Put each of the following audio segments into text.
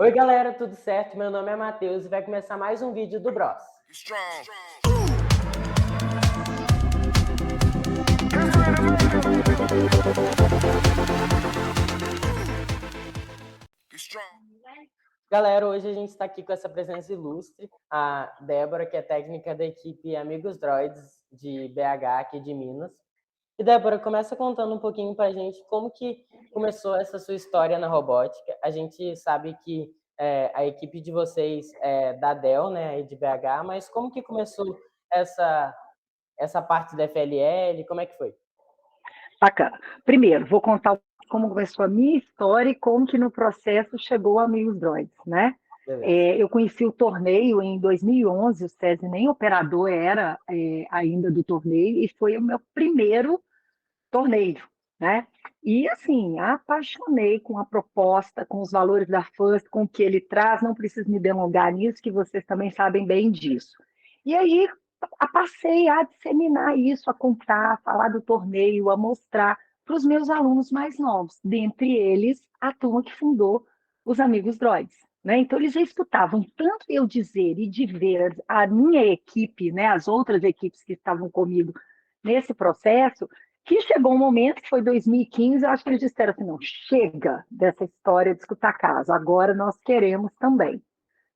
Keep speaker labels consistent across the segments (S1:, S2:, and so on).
S1: Oi, galera, tudo certo? Meu nome é Matheus e vai começar mais um vídeo do Bros. Galera, hoje a gente está aqui com essa presença ilustre, a Débora, que é técnica da equipe Amigos Droids de BH, aqui de Minas. E Débora, começa contando um pouquinho para a gente como que começou essa sua história na robótica. A gente sabe que a equipe de vocês é da Dell, né, aí de BH, mas como que começou essa, essa parte da FLL? Como é que foi?
S2: Bacana. Primeiro, vou contar como começou a minha história e como que no processo chegou a Amigos Droids, né?
S1: Beleza.
S2: Eu conheci o torneio em 2011, o SESI nem operador era ainda do torneio, e foi o meu primeiro torneio, né? E, assim, apaixonei com a proposta, com os valores da FUST, com o que ele traz, não preciso me delongar nisso, que vocês também sabem bem disso. E aí, passei a disseminar isso, a contar, a falar do torneio, a mostrar para os meus alunos mais novos, dentre eles a turma que fundou os Amigos Droids. Né? Então, eles já escutavam tanto eu dizer e de ver a minha equipe, né, as outras equipes que estavam comigo nesse processo, que chegou um momento, que foi 2015, eu acho que eles disseram assim, não, chega dessa história de escutar caso, agora nós queremos também.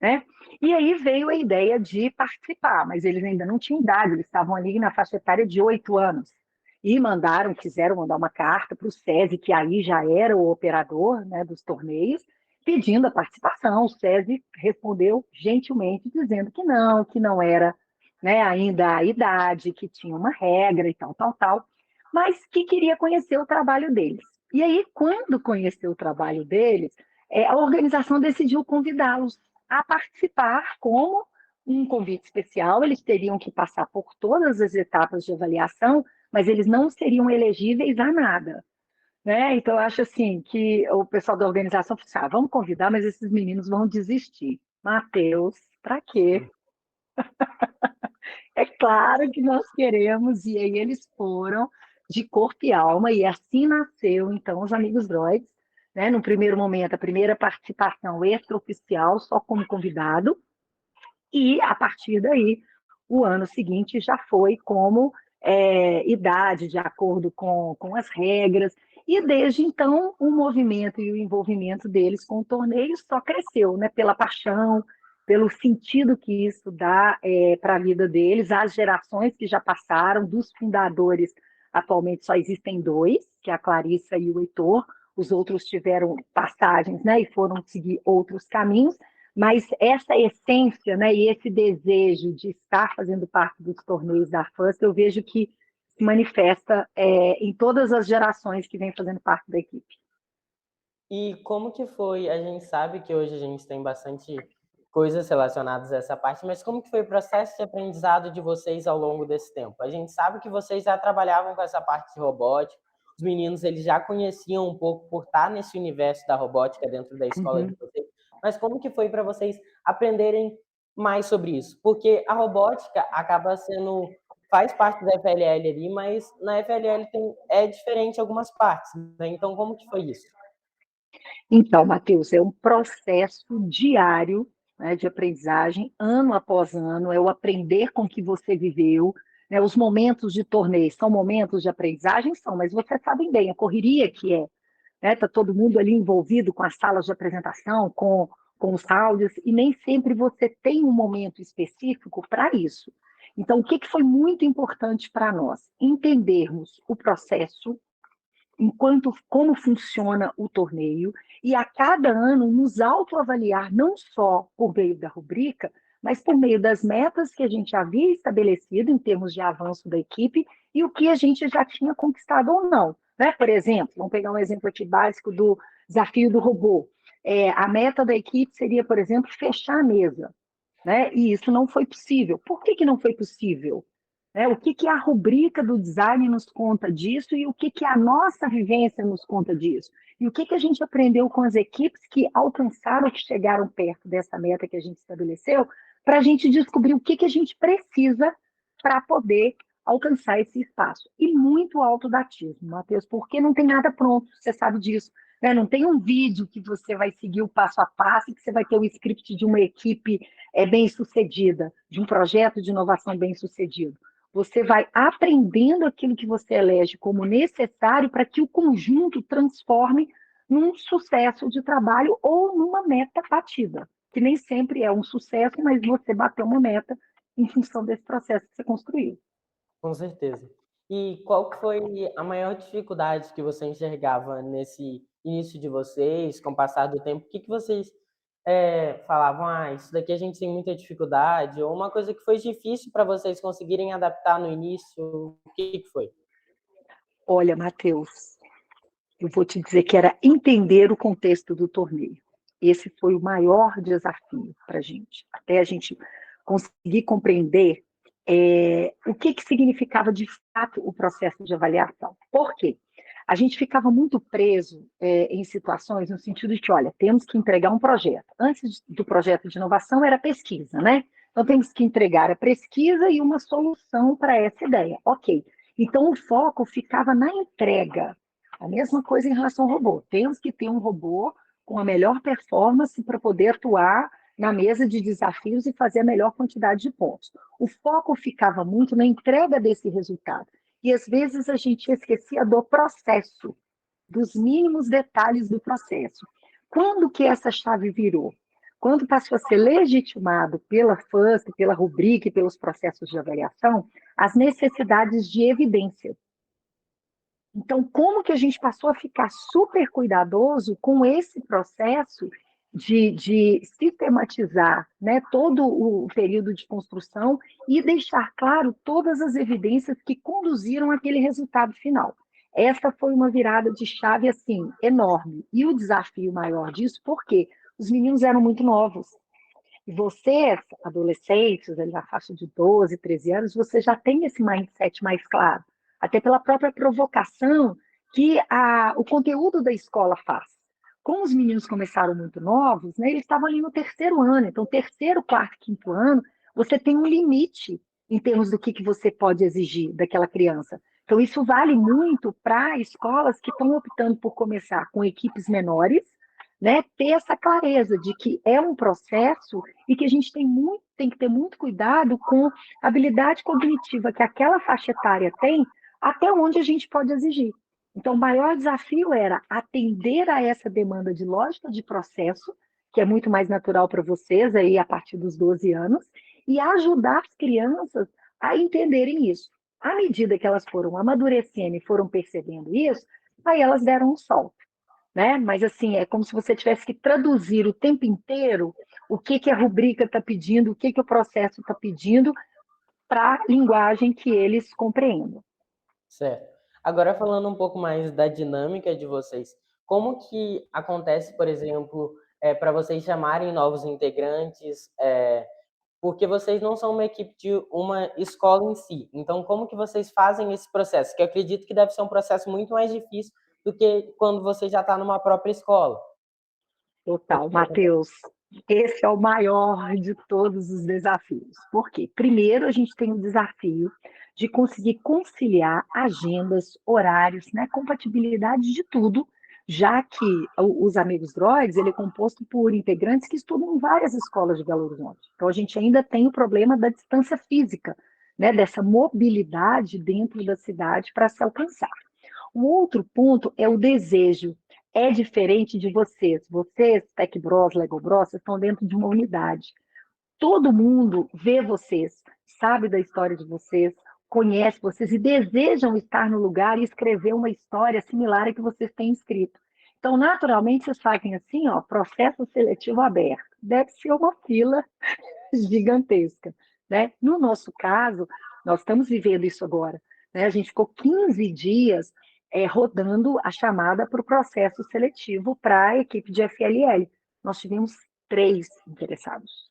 S2: Né? E aí veio a ideia de participar, mas eles ainda não tinham idade, eles estavam ali na faixa etária de 8 anos. E quiseram mandar uma carta para o SESI, que aí já era o operador, né, dos torneios, pedindo a participação. O SESI respondeu gentilmente, dizendo que não era, né, ainda a idade, que tinha uma regra e tal, tal, tal, mas que queria conhecer o trabalho deles. E aí, quando conheceu o trabalho deles, a organização decidiu convidá-los a participar como um convite especial. Eles teriam que passar por todas as etapas de avaliação, mas eles não seriam elegíveis a nada. Né? Então, eu acho assim que o pessoal da organização falou assim, vamos convidar, mas esses meninos vão desistir. Matheus, para quê? É claro que nós queremos, e aí eles foram de corpo e alma, e assim nasceu, então, os Amigos Droids, né? No primeiro momento, a primeira participação extraoficial, só como convidado, e a partir daí, o ano seguinte já foi como idade, de acordo com as regras, e desde então o movimento e o envolvimento deles com o torneio só cresceu, né? Pela paixão, pelo sentido que isso dá para a vida deles, as gerações que já passaram, dos fundadores, atualmente só existem dois, que é a Clarissa e o Heitor, os outros tiveram passagens, né, e foram seguir outros caminhos, mas essa essência, né, e esse desejo de estar fazendo parte dos torneios da FUST, eu vejo que se manifesta em todas as gerações que vêm fazendo parte da equipe.
S1: E como que foi? A gente sabe que hoje a gente tem bastante coisas relacionadas a essa parte, mas como que foi o processo de aprendizado de vocês ao longo desse tempo? A gente sabe que vocês já trabalhavam com essa parte de robótica, os meninos eles já conheciam um pouco por estar nesse universo da robótica dentro da escola de
S2: Uhum.
S1: vocês, mas como que foi para vocês aprenderem mais sobre isso? Porque a robótica acaba sendo faz parte da FLL ali, mas na FLL é diferente algumas partes, né? Então como que foi isso?
S2: Então, Matheus, é um processo diário, né, de aprendizagem, ano após ano, é o aprender com o que você viveu, né, os momentos de torneio são momentos de aprendizagem? São, mas vocês sabem bem a correria que é, né? Está todo mundo ali envolvido com as salas de apresentação, com os áudios, e nem sempre você tem um momento específico para isso. Então, o que foi muito importante para nós? Entendermos o processo, enquanto como funciona o torneio, e a cada ano nos autoavaliar, não só por meio da rubrica, mas por meio das metas que a gente havia estabelecido em termos de avanço da equipe e o que a gente já tinha conquistado ou não. Né? Por exemplo, vamos pegar um exemplo aqui básico do desafio do robô. A meta da equipe seria, por exemplo, fechar a mesa. Né? E isso não foi possível. Por que não foi possível? Né? O que a rubrica do design nos conta disso e o que a nossa vivência nos conta disso? E o que a gente aprendeu com as equipes que alcançaram, que chegaram perto dessa meta que a gente estabeleceu, para a gente descobrir o que a gente precisa para poder alcançar esse espaço. E muito autodatismo, Matheus, porque não tem nada pronto, você sabe disso. né? Não tem um vídeo que você vai seguir o passo a passo e que você vai ter o script de uma equipe bem-sucedida, de um projeto de inovação bem-sucedido. Você vai aprendendo aquilo que você elege como necessário para que o conjunto transforme num sucesso de trabalho ou numa meta batida, que nem sempre é um sucesso, mas você bateu uma meta em função desse processo que você construiu.
S1: Com certeza. E qual que foi a maior dificuldade que você enxergava nesse início de vocês, com o passar do tempo? O que que vocês falavam, ah, isso daqui a gente tem muita dificuldade, ou uma coisa que foi difícil para vocês conseguirem adaptar no início, o que que foi?
S2: Olha, Matheus, eu vou te dizer que era entender o contexto do torneio. Esse foi o maior desafio para a gente, até a gente conseguir compreender o que, que significava de fato o processo de avaliação. Por quê? A gente ficava muito preso em situações no sentido de que, olha, temos que entregar um projeto. Antes do projeto de inovação era pesquisa, né? Então temos que entregar a pesquisa e uma solução para essa ideia. Ok. Então o foco ficava na entrega. A mesma coisa em relação ao robô. Temos que ter um robô com a melhor performance para poder atuar na mesa de desafios e fazer a melhor quantidade de pontos. O foco ficava muito na entrega desse resultado. E às vezes a gente esquecia do processo, dos mínimos detalhes do processo. Quando que essa chave virou? Quando passou a ser legitimado pela FAST, pela rubrica e pelos processos de avaliação, as necessidades de evidência. Então, como que a gente passou a ficar super cuidadoso com esse processo de sistematizar, né, todo o período de construção e deixar claro todas as evidências que conduziram àquele resultado final? Essa foi uma virada de chave assim enorme. E o desafio maior disso, porque os meninos eram muito novos. E vocês, adolescentes, ali na faixa de 12, 13 anos, você já tem esse mindset mais claro, até pela própria provocação que o conteúdo da escola faz. Como os meninos começaram muito novos, né, eles estavam ali no terceiro ano, então terceiro, quarto, quinto ano, você tem um limite em termos do que você pode exigir daquela criança. Então isso vale muito para escolas que estão optando por começar com equipes menores, né, ter essa clareza de que é um processo e que a gente tem que ter muito cuidado com a habilidade cognitiva que aquela faixa etária tem, até onde a gente pode exigir. Então, o maior desafio era atender a essa demanda de lógica de processo, que é muito mais natural para vocês aí a partir dos 12 anos, e ajudar as crianças a entenderem isso. À medida que elas foram amadurecendo e foram percebendo isso, aí elas deram um salto, né? Mas assim, é como se você tivesse que traduzir o tempo inteiro o que, que a rubrica está pedindo, o que, que o processo está pedindo para a linguagem que eles compreendam.
S1: Certo. Agora falando um pouco mais da dinâmica de vocês, como que acontece, por exemplo, para vocês chamarem novos integrantes, porque vocês não são uma equipe de uma escola em si. Então, como que vocês fazem esse processo? Que eu acredito que deve ser um processo muito mais difícil do que quando você já está numa própria escola.
S2: Total, Matheus. Esse é o maior de todos os desafios. Por quê? Primeiro, a gente tem o desafio de conseguir conciliar agendas, horários, né, compatibilidade de tudo, já que os Amigos Droids, ele é composto por integrantes que estudam em várias escolas de Belo Horizonte. Então, a gente ainda tem o problema da distância física, né, dessa mobilidade dentro da cidade para se alcançar. O outro ponto é o desejo. É diferente de vocês. Vocês, Tech Bros, Lego Bros, estão dentro de uma unidade. Todo mundo vê vocês, sabe da história de vocês, conhece vocês e desejam estar no lugar e escrever uma história similar à que vocês têm escrito. Então, naturalmente, vocês fazem assim, ó, processo seletivo aberto. Deve ser uma fila gigantesca, né? No nosso caso, nós estamos vivendo isso agora, né? A gente ficou 15 dias rodando a chamada para o processo seletivo para a equipe de FLL. Nós tivemos 3 interessados.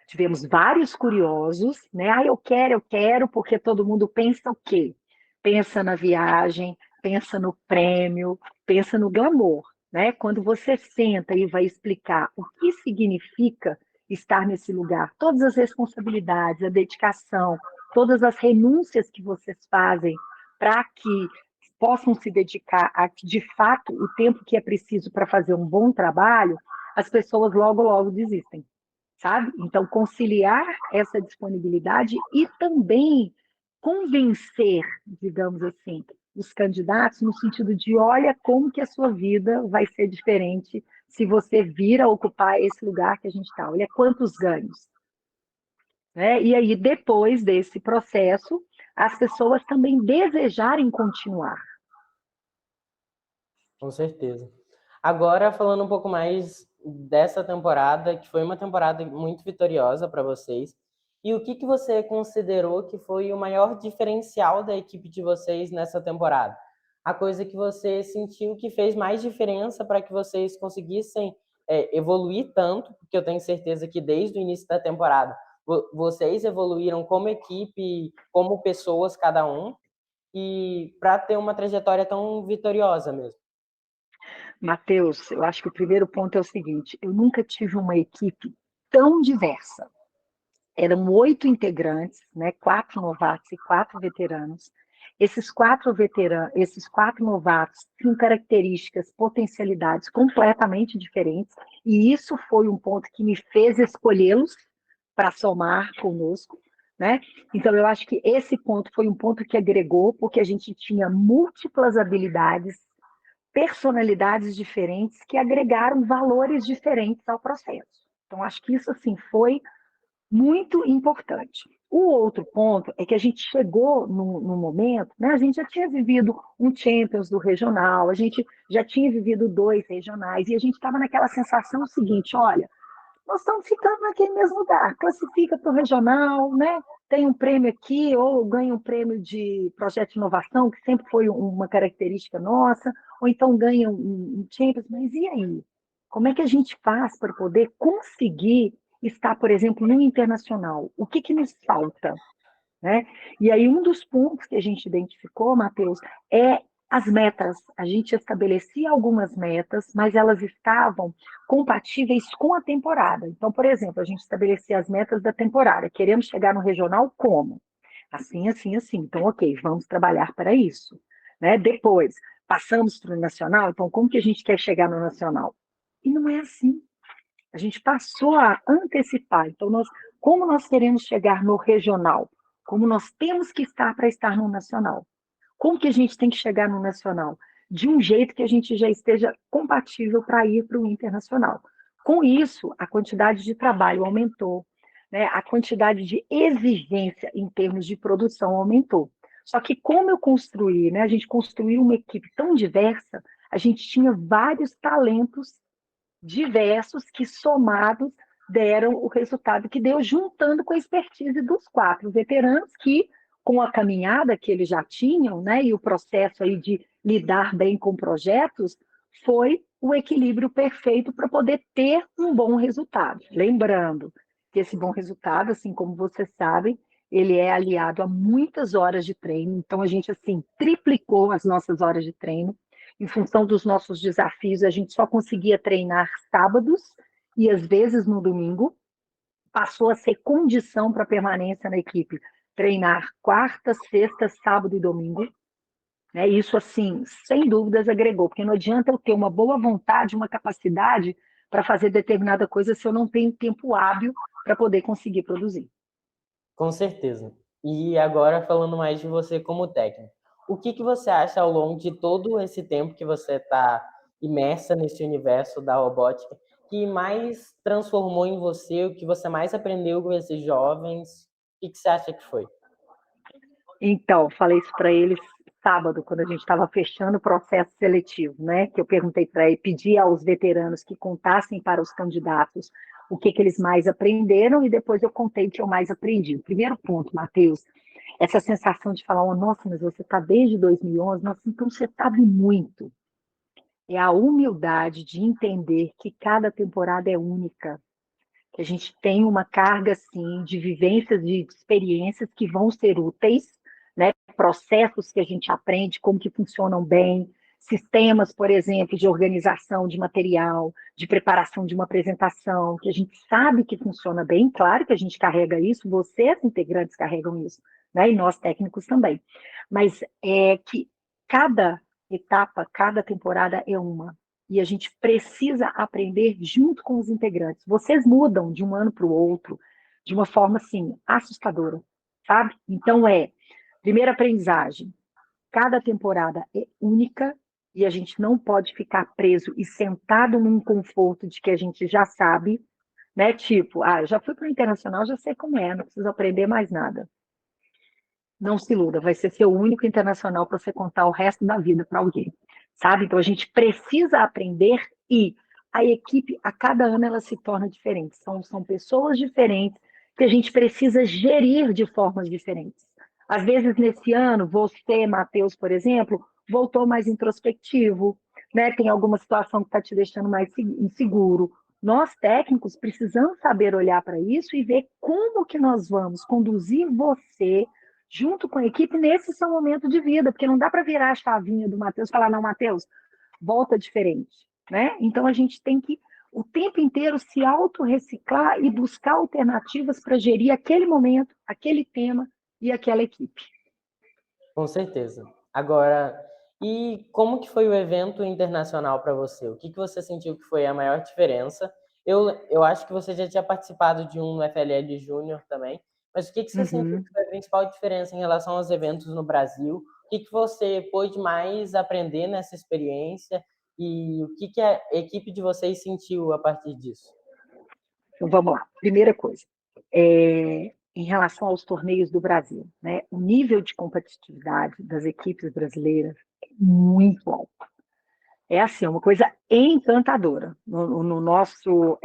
S2: Tivemos vários curiosos, né? Ah, eu quero, porque todo mundo pensa o quê? Pensa na viagem, pensa no prêmio, pensa no glamour, né? Quando você senta e vai explicar o que significa estar nesse lugar, todas as responsabilidades, a dedicação, todas as renúncias que vocês fazem para que possam se dedicar a, de fato, o tempo que é preciso para fazer um bom trabalho, as pessoas logo, logo desistem, sabe? Então, conciliar essa disponibilidade e também convencer, digamos assim, os candidatos no sentido de, olha como que a sua vida vai ser diferente se você vir a ocupar esse lugar que a gente está. Olha quantos ganhos. Né? E aí, depois desse processo, as pessoas também desejarem continuar.
S1: Com certeza. Agora, falando um pouco mais dessa temporada, que foi uma temporada muito vitoriosa para vocês, e o que que você considerou que foi o maior diferencial da equipe de vocês nessa temporada? A coisa que você sentiu que fez mais diferença para que vocês conseguissem evoluir tanto, porque eu tenho certeza que desde o início da temporada vocês evoluíram como equipe, como pessoas cada um, e para ter uma trajetória tão vitoriosa mesmo.
S2: Matheus, eu acho que o primeiro ponto é o seguinte: eu nunca tive uma equipe tão diversa. Eram 8 integrantes, né? 4 novatos e 4 veteranos. Esses quatro novatos tinham características, potencialidades completamente diferentes, e isso foi um ponto que me fez escolhê-los para somar conosco, né? Então, eu acho que esse ponto foi um ponto que agregou, porque a gente tinha múltiplas habilidades, personalidades diferentes que agregaram valores diferentes ao processo. Então, acho que isso, assim, foi muito importante. O outro ponto é que a gente chegou no momento, né? A gente já tinha vivido um Champions do regional, a gente já tinha vivido 2 regionais, e a gente estava naquela sensação seguinte: olha, nós estamos ficando naquele mesmo lugar, classifica para o regional, né? Tem um prêmio aqui, ou ganha um prêmio de projeto de inovação, que sempre foi uma característica nossa, ou então ganha um Champions, mas e aí? Como é que a gente faz para poder conseguir estar, por exemplo, no internacional? O que nos falta? Né? E aí, um dos pontos que a gente identificou, Matheus, é as metas. A gente estabelecia algumas metas, mas elas estavam compatíveis com a temporada. Então, por exemplo, a gente estabelecia as metas da temporada. Queremos chegar no regional como? Assim, assim, assim. Então, ok, vamos trabalhar para isso. Né? Depois, passamos para o nacional. Então, como que a gente quer chegar no nacional? E não é assim. A gente passou a antecipar. Então, como nós queremos chegar no regional? Como nós temos que estar para estar no nacional? Como que a gente tem que chegar no nacional? De um jeito que a gente já esteja compatível para ir para o internacional. Com isso, a quantidade de trabalho aumentou, né? A quantidade de exigência em termos de produção aumentou. Só que como eu construí, né? A gente construiu uma equipe tão diversa, a gente tinha vários talentos diversos que, somados, deram o resultado que deu, juntando com a expertise dos 4 veteranos que, com a caminhada que eles já tinham, né, e o processo aí de lidar bem com projetos, foi o equilíbrio perfeito para poder ter um bom resultado. Lembrando que esse bom resultado, assim como vocês sabem, ele é aliado a muitas horas de treino, então a gente, assim, triplicou as nossas horas de treino. Em função dos nossos desafios, a gente só conseguia treinar sábados e às vezes no domingo. Passou a ser condição para permanência na equipe treinar quarta, sexta, sábado e domingo. Né? Isso, assim, sem dúvidas agregou, porque não adianta eu ter uma boa vontade, uma capacidade para fazer determinada coisa se eu não tenho tempo hábil para poder conseguir produzir.
S1: Com certeza. E agora falando mais de você como técnico, o que que você acha ao longo de todo esse tempo que você está imersa nesse universo da robótica, que mais transformou em você, o que você mais aprendeu com esses jovens? O que que você acha que foi?
S2: Então, falei isso para eles sábado, quando a gente estava fechando o processo seletivo, né? Que eu perguntei para ele, pedi aos veteranos que contassem para os candidatos o que eles mais aprenderam, e depois eu contei o que eu mais aprendi. O primeiro ponto, Matheus, essa sensação de falar: oh, nossa, mas você está desde 2011, nossa, então você sabe muito. É a humildade de entender que cada temporada é única, que a gente tem uma carga, assim, de vivências, de experiências que vão ser úteis, né? Processos que a gente aprende, como que funcionam bem, sistemas, por exemplo, de organização de material, de preparação de uma apresentação, que a gente sabe que funciona bem, claro que a gente carrega isso, vocês, integrantes, carregam isso, né? E nós, técnicos, também. Mas é que cada etapa, cada temporada é uma. E a gente precisa aprender junto com os integrantes. Vocês mudam de um ano para o outro de uma forma, assim, assustadora, sabe? Então, primeira aprendizagem, cada temporada é única e a gente não pode ficar preso e sentado num conforto de que a gente já sabe, né? Tipo, eu já fui para o internacional, já sei como é, não preciso aprender mais nada. Não se iluda, vai ser seu único internacional para você contar o resto da vida para alguém, sabe? Então a gente precisa aprender e a equipe, a cada ano, ela se torna diferente. São pessoas diferentes que a gente precisa gerir de formas diferentes. Às vezes, nesse ano, você, Matheus, por exemplo, voltou mais introspectivo, né? Tem alguma situação que está te deixando mais inseguro. Nós, técnicos, precisamos saber olhar para isso e ver como que nós vamos conduzir você junto com a equipe nesse seu momento de vida, porque não dá para virar a chavinha do Matheus e falar, não, Matheus, volta diferente, né? Então a gente tem que o tempo inteiro se autorreciclar e buscar alternativas para gerir aquele momento, aquele tema e aquela equipe.
S1: Com certeza. Agora, e como que foi o evento internacional para você? O que você sentiu que foi a maior diferença? Eu acho que você já tinha participado de um FLL Júnior também, mas o que você sentiu
S2: Uhum.
S1: que foi a principal diferença em relação aos eventos no Brasil? O que você pôde mais aprender nessa experiência e o que a equipe de vocês sentiu a partir disso?
S2: Então vamos lá. Primeira coisa, em relação aos torneios do Brasil, né? O nível de competitividade das equipes brasileiras é muito alto. É assim, uma coisa encantadora. No nosso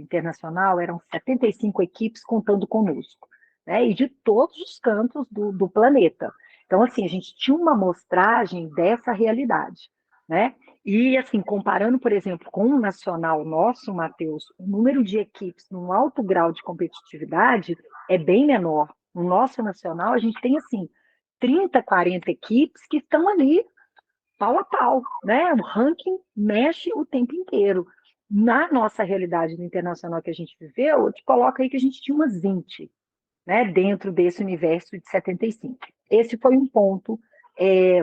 S2: internacional, eram 75 equipes contando conosco, né? E de todos os cantos do planeta. Então, assim, a gente tinha uma amostragem dessa realidade, né? E, assim, comparando, por exemplo, com o nacional nosso, Matheus, o número de equipes num alto grau de competitividade é bem menor. No nosso nacional, a gente tem, assim, 30, 40 equipes que estão ali pau a pau, né? O ranking mexe o tempo inteiro. Na nossa realidade no internacional que a gente viveu, eu te coloco aí que a gente tinha umas 20, né? Dentro desse universo de 75. Esse foi um ponto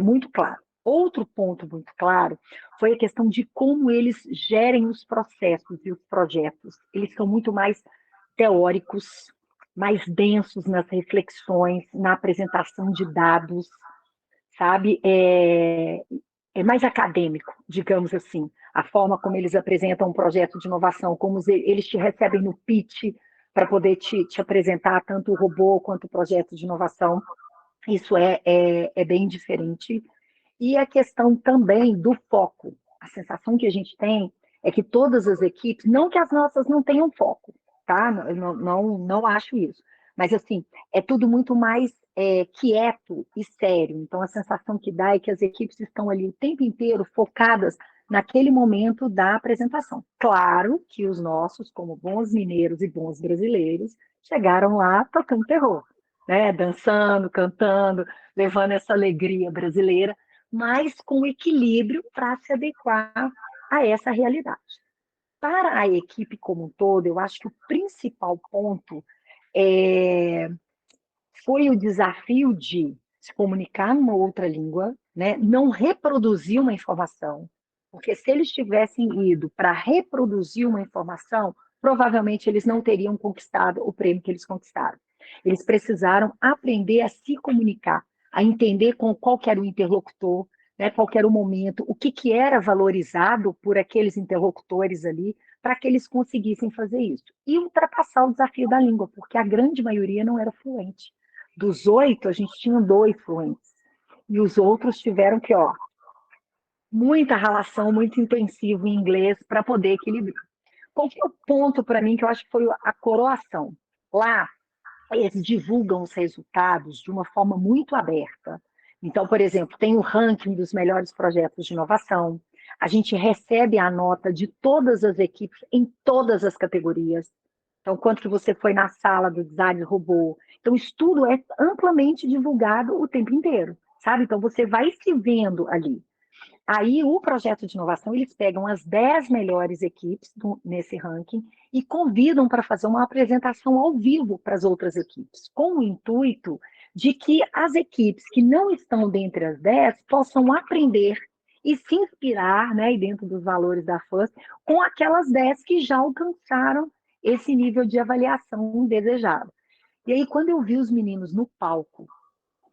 S2: muito claro. Outro ponto muito claro foi a questão de como eles gerem os processos e os projetos. Eles são muito mais teóricos, mais densos nas reflexões, na apresentação de dados, sabe? É mais acadêmico, digamos assim, a forma como eles apresentam um projeto de inovação, como eles te recebem no pitch para poder te apresentar tanto o robô quanto o projeto de inovação. Isso é bem diferente. E a questão também do foco. A sensação que a gente tem é que todas as equipes, não que as nossas não tenham foco, tá? Não acho isso. Mas, assim, é tudo muito mais quieto e sério. Então, a sensação que dá é que as equipes estão ali o tempo inteiro focadas naquele momento da apresentação. Claro que os nossos, como bons mineiros e bons brasileiros, chegaram lá tocando terror, né? Dançando, cantando, levando essa alegria brasileira, mas com equilíbrio para se adequar a essa realidade. Para a equipe como um todo, eu acho que o principal ponto foi o desafio de se comunicar numa outra língua, né? Não reproduzir uma informação, porque se eles tivessem ido para reproduzir uma informação, provavelmente eles não teriam conquistado o prêmio que eles conquistaram. Eles precisaram aprender a se comunicar, a entender qual que era o interlocutor, né, qual que era o momento, o que era valorizado por aqueles interlocutores ali, para que eles conseguissem fazer isso. E ultrapassar o desafio da língua, porque a grande maioria não era fluente. Dos 8, a gente tinha 2 fluentes. E os outros tiveram que, muita relação, muito intensivo em inglês para poder equilibrar. Qual que é o ponto para mim que eu acho que foi a coroação? Lá, eles divulgam os resultados de uma forma muito aberta. Então, por exemplo, tem o ranking dos melhores projetos de inovação, a gente recebe a nota de todas as equipes em todas as categorias. Então, quanto que você foi na sala do design robô. Então, isso tudo é amplamente divulgado o tempo inteiro, sabe? Então, você vai se vendo ali. Aí, o projeto de inovação, eles pegam as 10 melhores equipes nesse ranking e convidam para fazer uma apresentação ao vivo para as outras equipes, com o intuito de que as equipes que não estão dentre as 10 possam aprender e se inspirar, né, e dentro dos valores da FAST, com aquelas 10 que já alcançaram esse nível de avaliação desejado. E aí, quando eu vi os meninos no palco,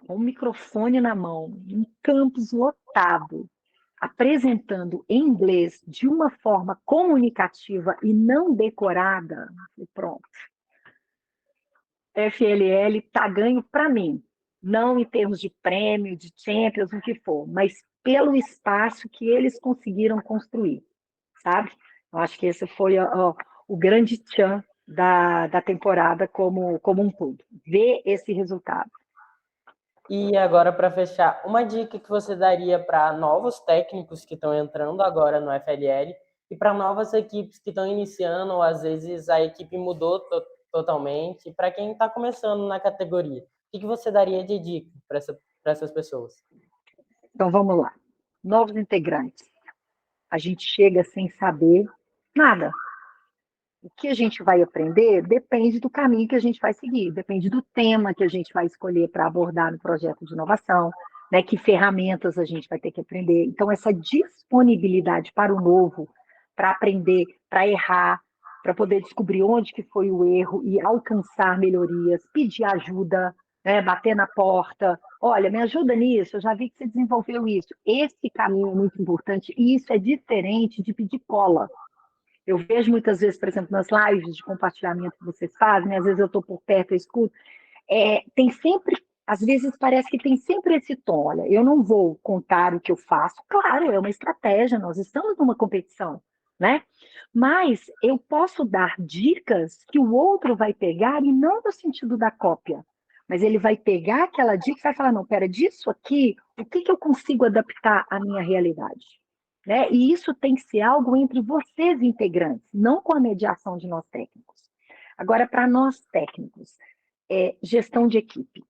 S2: com o microfone na mão, um campus lotado, apresentando em inglês de uma forma comunicativa e não decorada, pronto. FLL está ganho para mim, não em termos de prêmio, de Champions, o que for, mas pelo espaço que eles conseguiram construir, sabe? Eu acho que esse foi o grande tchan da temporada como um todo, ver esse resultado.
S1: E agora, para fechar, uma dica que você daria para novos técnicos que estão entrando agora no FLL e para novas equipes que estão iniciando, ou às vezes a equipe mudou totalmente, para quem está começando na categoria, o que você daria de dica para essas pessoas?
S2: Então vamos lá. Novos integrantes. A gente chega sem saber nada. O que a gente vai aprender depende do caminho que a gente vai seguir, depende do tema que a gente vai escolher para abordar no projeto de inovação, né? Que ferramentas a gente vai ter que aprender. Então, essa disponibilidade para o novo, para aprender, para errar, para poder descobrir onde que foi o erro e alcançar melhorias, pedir ajuda, né? Bater na porta. Olha, me ajuda nisso, eu já vi que você desenvolveu isso. Esse caminho é muito importante e isso é diferente de pedir cola. Eu vejo muitas vezes, por exemplo, nas lives de compartilhamento que vocês fazem, às vezes eu estou por perto, eu escuto, tem sempre, às vezes parece que tem sempre esse tom, olha, eu não vou contar o que eu faço, claro, é uma estratégia, nós estamos numa competição, né? Mas eu posso dar dicas que o outro vai pegar, e não no sentido da cópia, mas ele vai pegar aquela dica e vai falar, não, pera, disso aqui, o que eu consigo adaptar à minha realidade? Né? E isso tem que ser algo entre vocês integrantes, não com a mediação de nós técnicos. Agora, para nós técnicos, gestão de equipe.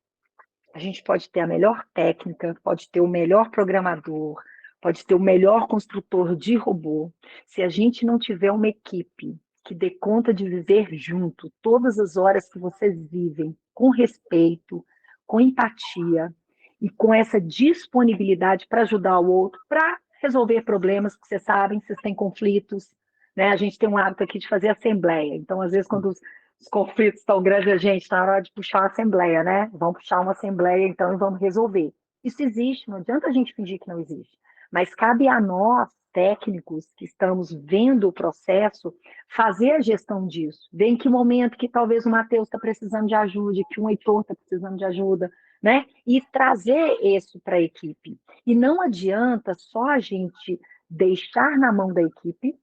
S2: A gente pode ter a melhor técnica, pode ter o melhor programador, pode ter o melhor construtor de robô. Se a gente não tiver uma equipe que dê conta de viver junto todas as horas que vocês vivem, com respeito, com empatia e com essa disponibilidade para ajudar o outro, para resolver problemas que vocês sabem, vocês têm conflitos, né? A gente tem um hábito aqui de fazer assembleia. Então, às vezes, quando os conflitos estão grandes, a gente está na hora de puxar uma assembleia, né? Vamos puxar uma assembleia, então, e vamos resolver. Isso existe, não adianta a gente fingir que não existe. Mas cabe a nós, técnicos, que estamos vendo o processo, fazer a gestão disso. Ver em que momento que talvez o Matheus está precisando de ajuda, que um Heitor está precisando de ajuda, né? E trazer isso para a equipe. E não adianta só a gente deixar na mão da equipe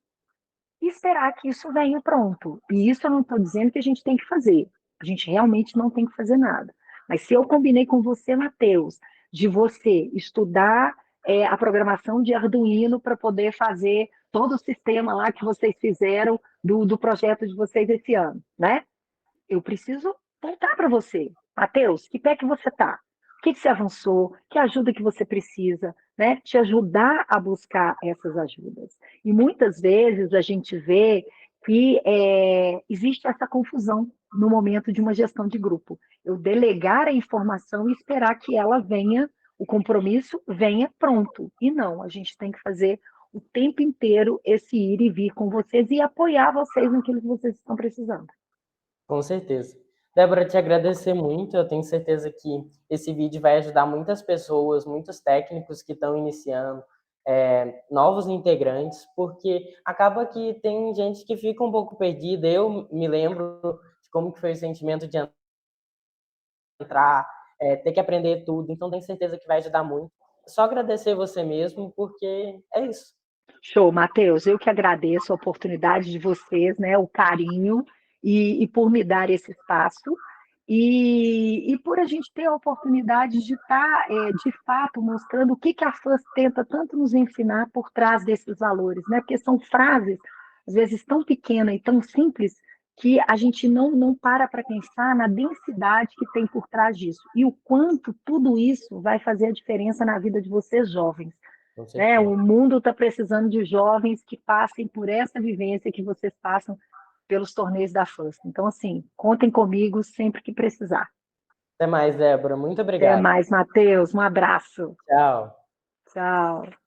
S2: e esperar que isso venha pronto. E isso eu não estou dizendo que a gente tem que fazer. A gente realmente não tem que fazer nada. Mas se eu combinei com você, Matheus, de você estudar a programação de Arduino para poder fazer todo o sistema lá que vocês fizeram do projeto de vocês esse ano, né? Eu preciso voltar para você. Matheus, que pé que você está? O que você avançou? Que ajuda que você precisa? Né? Te ajudar a buscar essas ajudas. E muitas vezes a gente vê que existe essa confusão no momento de uma gestão de grupo. Eu delegar a informação e esperar que ela venha, o compromisso venha pronto. E não, a gente tem que fazer o tempo inteiro esse ir e vir com vocês e apoiar vocês naquilo que vocês estão precisando.
S1: Com certeza. Débora, te agradecer muito. Eu tenho certeza que esse vídeo vai ajudar muitas pessoas, muitos técnicos que estão iniciando, novos integrantes, porque acaba que tem gente que fica um pouco perdida. Eu me lembro de como que foi o sentimento de entrar, ter que aprender tudo. Então, tenho certeza que vai ajudar muito. Só agradecer você mesmo, porque é isso.
S2: Show, Matheus. Eu que agradeço a oportunidade de vocês, né, o carinho e por me dar esse espaço e por a gente ter a oportunidade de estar, de fato, mostrando o que a FAS tenta tanto nos ensinar por trás desses valores, né? Porque são frases, às vezes, tão pequenas e tão simples que a gente não para pensar na densidade que tem por trás disso e o quanto tudo isso vai fazer a diferença na vida de vocês jovens. Né? O mundo está precisando de jovens que passem por essa vivência que vocês passam pelos torneios da FAST. Então, assim, contem comigo sempre que precisar.
S1: Até mais, Débora. Muito
S2: Até
S1: obrigado.
S2: mais, Matheus. Um abraço.
S1: Tchau.
S2: Tchau.